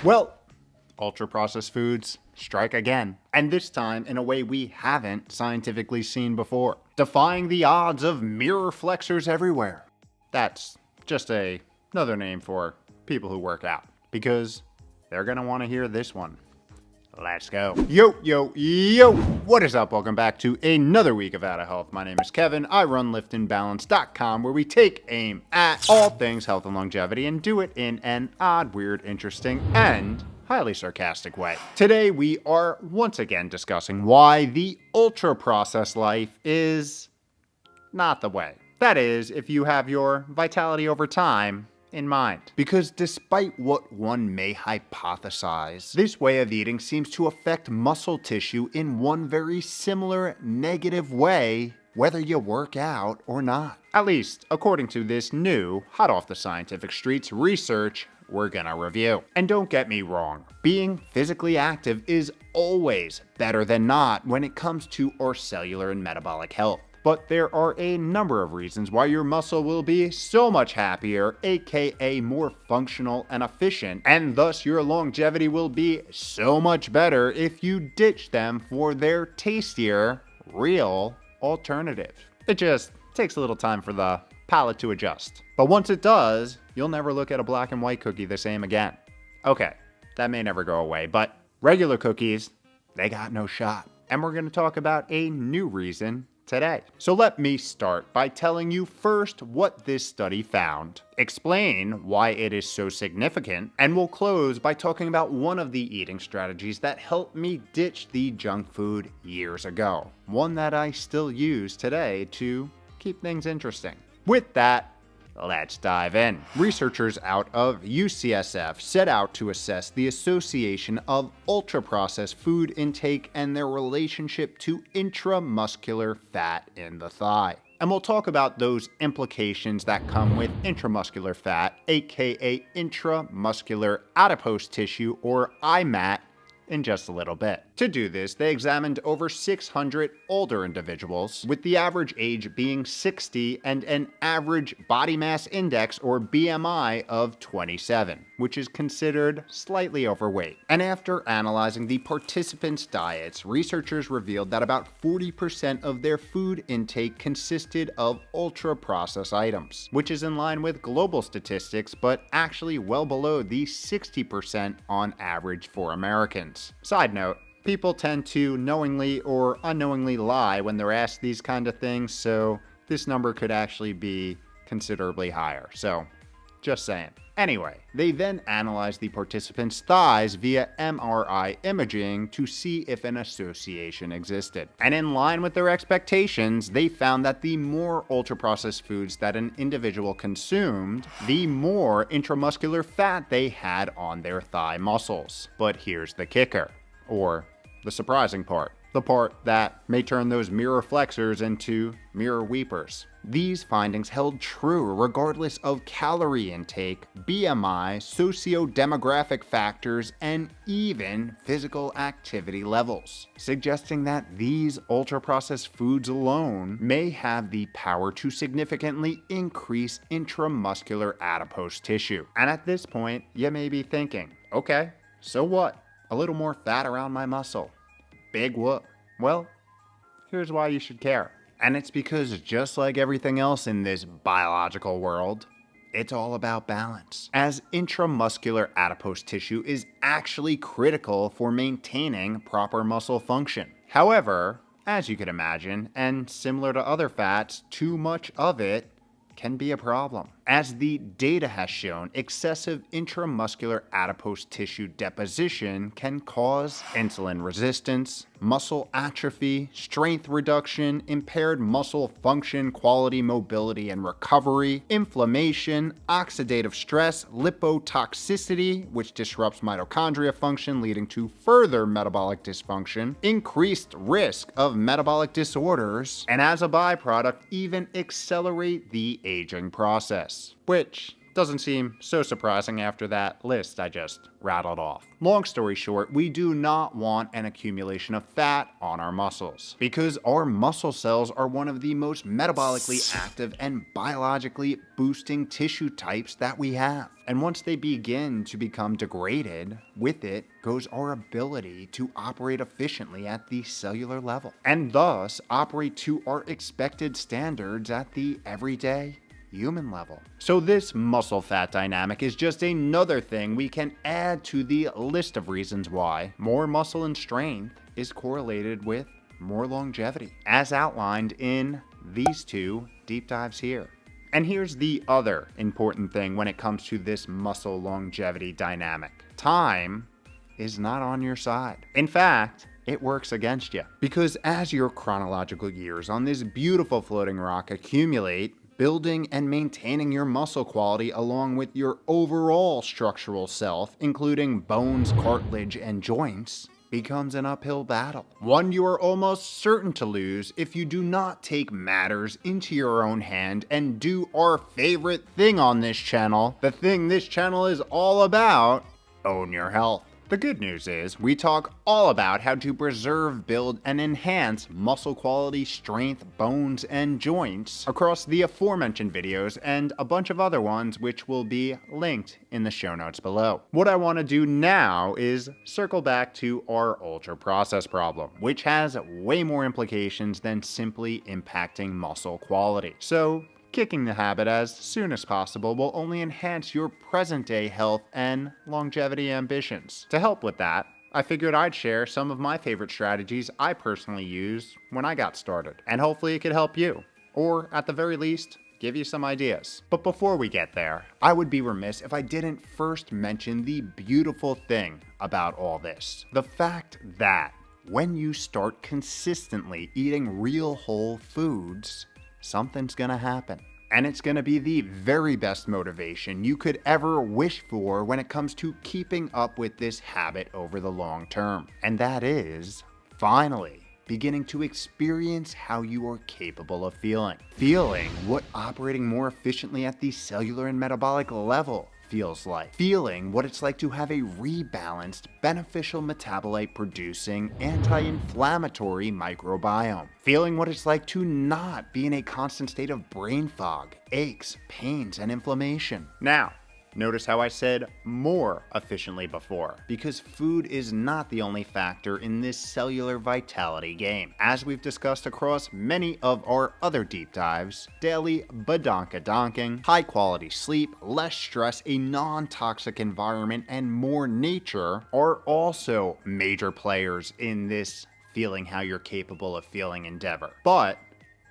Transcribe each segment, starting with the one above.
Well, ultra-processed foods strike again, and this time in a way we haven't scientifically seen before, defying the odds of mirror flexors everywhere. That's just another name for people who work out, because they're gonna want to hear this one. Let's go. Yo, yo, yo! What is up? Welcome back to another week of Out of Health. My name is Kevin. I run liftandbalance.com, where we take aim at all things health and longevity and do it in an odd, weird, interesting, and highly sarcastic way. Today, we are once again discussing why the ultra-processed life is not the way. That is, if you have your vitality over time in mind. Because despite what one may hypothesize, this way of eating seems to affect muscle tissue in one very similar negative way, whether you work out or not. At least, according to this new, hot off the scientific streets research we're gonna review. And don't get me wrong, being physically active is always better than not when it comes to our cellular and metabolic health. But there are a number of reasons why your muscle will be so much happier, aka more functional and efficient, and thus your longevity will be so much better if you ditch them for their tastier, real alternative. It just takes a little time for the palate to adjust. But once it does, you'll never look at a black and white cookie the same again. Okay, that may never go away, but regular cookies, they got no shot. And we're gonna talk about a new reason today. So let me start by telling you first what this study found, explain why it is so significant, and we'll close by talking about one of the eating strategies that helped me ditch the junk food years ago. One that I still use today to keep things interesting. With that, let's dive in. Researchers out of UCSF set out to assess the association of ultra-processed food intake and their relationship to intramuscular fat in the thigh. And we'll talk about those implications that come with intramuscular fat, aka intramuscular adipose tissue, or IMAT, in just a little bit. To do this, they examined over 600 older individuals, with the average age being 60 and an average body mass index, or BMI, of 27, which is considered slightly overweight. And after analyzing the participants' diets, researchers revealed that about 40% of their food intake consisted of ultra-processed items, which is in line with global statistics, but actually well below the 60% on average for Americans. Side note, people tend to knowingly or unknowingly lie when they're asked these kind of things, so this number could actually be considerably higher. So, just saying. Anyway, they then analyzed the participants' thighs via MRI imaging to see if an association existed. And in line with their expectations, they found that the more ultra-processed foods that an individual consumed, the more intramuscular fat they had on their thigh muscles. But here's the kicker, or the surprising part. The part that may turn those mirror flexors into mirror weepers. These findings held true regardless of calorie intake, BMI, socio-demographic factors, and even physical activity levels, suggesting that these ultra-processed foods alone may have the power to significantly increase intramuscular adipose tissue. And at this point, you may be thinking, okay, so what? A little more fat around my muscle. Big whoop. Well, here's why you should care. And it's because just like everything else in this biological world, it's all about balance. As intramuscular adipose tissue is actually critical for maintaining proper muscle function. However, as you can imagine, and similar to other fats, too much of it can be a problem. As the data has shown, excessive intramuscular adipose tissue deposition can cause insulin resistance, muscle atrophy, strength reduction, impaired muscle function, quality, mobility, and recovery, inflammation, oxidative stress, lipotoxicity, which disrupts mitochondria function, leading to further metabolic dysfunction, increased risk of metabolic disorders, and as a byproduct, even accelerate the aging process. Which Doesn't seem so surprising after that list I just rattled off. Long story short, we do not want an accumulation of fat on our muscles because our muscle cells are one of the most metabolically active and biologically boosting tissue types that we have. And once they begin to become degraded, with it goes our ability to operate efficiently at the cellular level and thus operate to our expected standards at the everyday human level. So this muscle fat dynamic is just another thing we can add to the list of reasons why more muscle and strength is correlated with more longevity, as outlined in these two deep dives here. And here's the other important thing when it comes to this muscle longevity dynamic. Time is not on your side. In fact, it works against you. Because as your chronological years on this beautiful floating rock accumulate, building and maintaining your muscle quality along with your overall structural self, including bones, cartilage, and joints, becomes an uphill battle. One you are almost certain to lose if you do not take matters into your own hand and do our favorite thing on this channel, the thing this channel is all about, own your health. The good news is, we talk all about how to preserve, build, and enhance muscle quality, strength, bones, and joints across the aforementioned videos and a bunch of other ones which will be linked in the show notes below. What I want to do now is circle back to our ultra-processed problem, which has way more implications than simply impacting muscle quality. So, kicking the habit as soon as possible will only enhance your present-day health and longevity ambitions. To help with that, I figured I'd share some of my favorite strategies I personally used when I got started, and hopefully it could help you, or at the very least, give you some ideas. But before we get there, I would be remiss if I didn't first mention the beautiful thing about all this. The fact that when you start consistently eating real whole foods, something's gonna happen. And it's gonna be the very best motivation you could ever wish for when it comes to keeping up with this habit over the long term. And that is, finally, beginning to experience how you are capable of feeling. Feeling what operating more efficiently at the cellular and metabolic level feels like. Feeling what it's like to have a rebalanced, beneficial metabolite producing anti-inflammatory microbiome. Feeling what it's like to not be in a constant state of brain fog, aches, pains, and inflammation. Now, notice how I said more efficiently before, because food is not the only factor in this cellular vitality game. As we've discussed across many of our other deep dives, daily badonkadonking, high quality sleep, less stress, a non-toxic environment, and more nature are also major players in this feeling how you're capable of feeling endeavor. But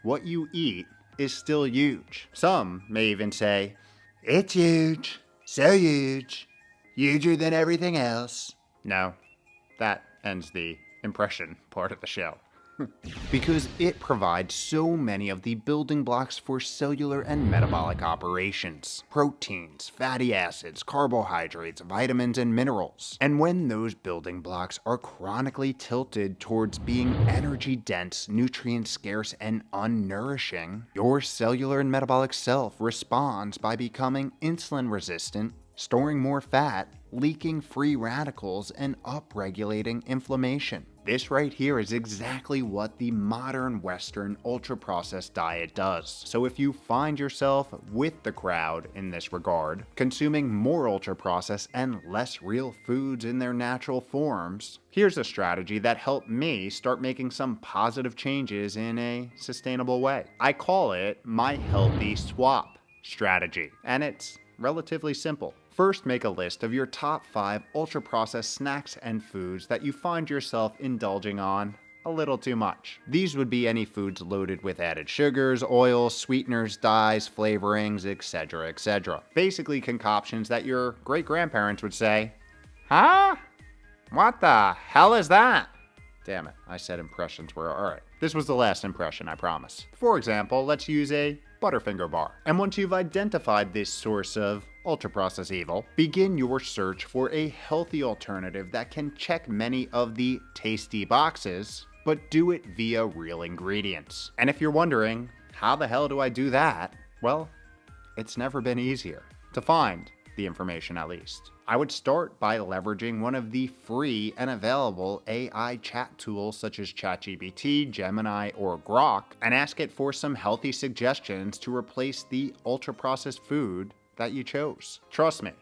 what you eat is still huge. Some may even say, it's huge. So huge. Huger than everything else. No, that ends the impression part of the show. Because it provides so many of the building blocks for cellular and metabolic operations. Proteins, fatty acids, carbohydrates, vitamins, and minerals. And when those building blocks are chronically tilted towards being energy-dense, nutrient-scarce, and unnourishing, your cellular and metabolic self responds by becoming insulin-resistant, storing more fat, leaking free radicals, and upregulating inflammation. This right here is exactly what the modern Western ultra-processed diet does. So if you find yourself with the crowd in this regard, consuming more ultra-processed and less real foods in their natural forms, here's a strategy that helped me start making some positive changes in a sustainable way. I call it my healthy swap strategy, and it's relatively simple. First, make a list of your top 5 ultra-processed snacks and foods that you find yourself indulging on a little too much. These would be any foods loaded with added sugars, oils, sweeteners, dyes, flavorings, etc., etc. Basically concoctions that your great-grandparents would say, huh? What the hell is that? Damn it, I said impressions were alright. This was the last impression, I promise. For example, let's use a Butterfinger bar. And once you've identified this source of ultra-processed evil, begin your search for a healthy alternative that can check many of the tasty boxes, but do it via real ingredients. And if you're wondering, how the hell do I do that? Well, it's never been easier. to find the information at least. I would start by leveraging one of the free and available AI chat tools such as ChatGPT, Gemini, or Grok, and ask it for some healthy suggestions to replace the ultra-processed food that you chose. Trust me,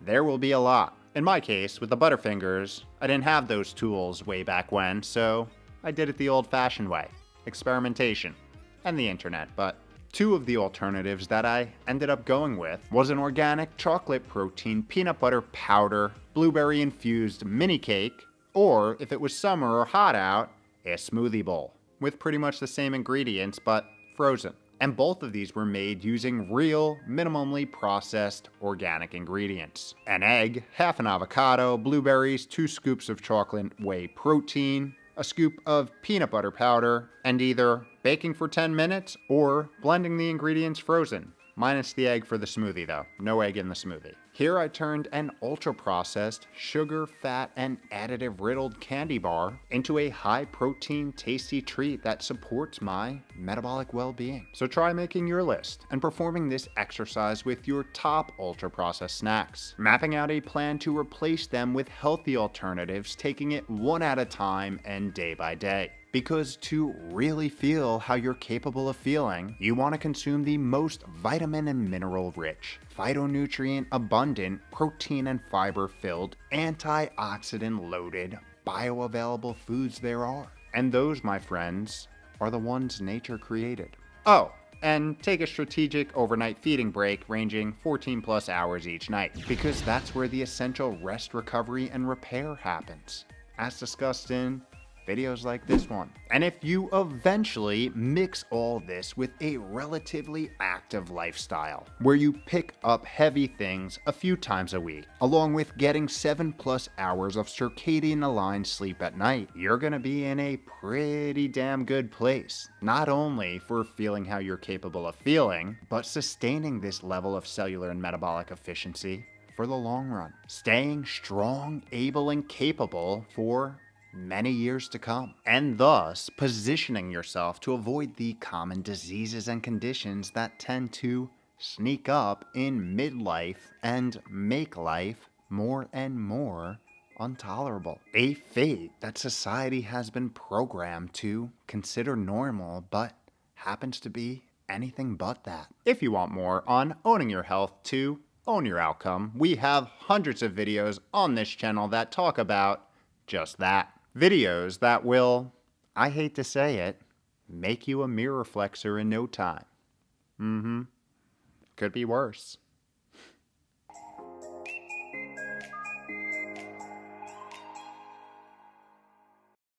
there will be a lot. In my case, with the Butterfingers, I didn't have those tools way back when, so I did it the old-fashioned way. Experimentation. And the internet, but two of the alternatives that I ended up going with was an organic chocolate protein peanut butter powder, blueberry infused mini cake, or if it was summer or hot out, a smoothie bowl, with pretty much the same ingredients but frozen. And both of these were made using real, minimally processed organic ingredients. An egg, half an avocado, blueberries, 2 scoops of chocolate whey protein, a scoop of peanut butter powder, and either baking for 10 minutes or blending the ingredients frozen. Minus the egg for the smoothie though. No egg in the smoothie. Here I turned an ultra-processed, sugar, fat, and additive-riddled candy bar into a high-protein, tasty treat that supports my metabolic well-being. So try making your list and performing this exercise with your top ultra-processed snacks. Mapping out a plan to replace them with healthy alternatives, taking it one at a time and day by day. Because to really feel how you're capable of feeling, you want to consume the most vitamin and mineral rich, phytonutrient abundant, protein and fiber filled, antioxidant loaded, bioavailable foods there are. And those, my friends, are the ones nature created. Oh, and take a strategic overnight feeding break ranging 14 plus hours each night, because that's where the essential rest, recovery, and repair happens, as discussed in videos like this one. And if you eventually mix all this with a relatively active lifestyle, where you pick up heavy things a few times a week, along with getting 7+ hours of circadian aligned sleep at night, you're gonna be in a pretty damn good place. Not only for feeling how you're capable of feeling, but sustaining this level of cellular and metabolic efficiency for the long run. Staying strong, able, and capable for many years to come, and thus positioning yourself to avoid the common diseases and conditions that tend to sneak up in midlife and make life more and more intolerable. A fate that society has been programmed to consider normal, but happens to be anything but that. If you want more on owning your health to own your outcome, we have hundreds of videos on this channel that talk about just that. Videos that will, I hate to say it, make you a mirror flexor in no time. Could be worse.